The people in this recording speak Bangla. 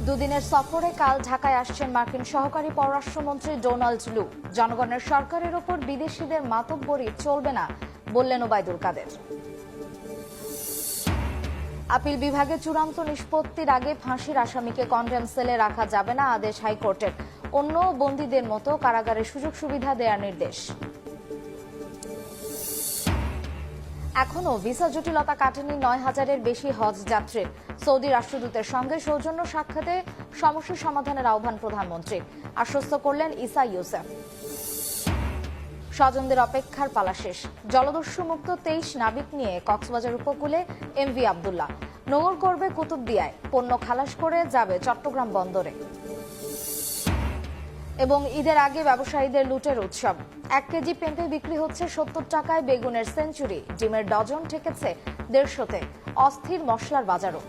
দুদিনের সফরে কাল ঢাকায় আসছেন মার্কিন সহকারী পররাষ্ট্রমন্ত্রী ডোনাল্ড লু। জনগণের সরকারের ওপর বিদেশিদের মাতব্বরি চলবে না বললেন ওবায়দুল কাদের। আপিল বিভাগে চূড়ান্ত নিষ্পত্তির আগে ফাঁসির আসামিকে কনডেম সেলে রাখা যাবে না আদেশ হাইকোর্টের। অন্য বন্দীদের মতো কারাগারে সুযোগ সুবিধা দেওয়ার নির্দেশ। এখনও ভিসা জটিলতা কাটেনি ৯,০০০-এর বেশি হজ যাত্রীর। সৌদি রাষ্ট্রদূতের সঙ্গে সৌজন্য সাক্ষাতে সমস্যা সমাধানের আহ্বান প্রধানমন্ত্রী। আশ্বস্ত করলেন ঈসা ইউসুফ। স্বজনদের অপেক্ষার পালা শেষ। জলদস্যু মুক্ত ২৩ নাবিক নিয়ে কক্সবাজার উপকূলে এমভি আবদুল্লাহ। নোঙর করবে কুতুবদিয়ায়, পণ্য খালাস করে যাবে চট্টগ্রাম বন্দরে। এবং ঈদের আগে ব্যবসায়ীদের লুটের উৎসব। ১ কেজি পেঁপে বিক্রি হচ্ছে ৭০ টাকায়, বেগুনের সেঞ্চুরি, ডিমের ডজন ঠেকেছে ১৫০-তে। অস্থির মশলার বাজারও।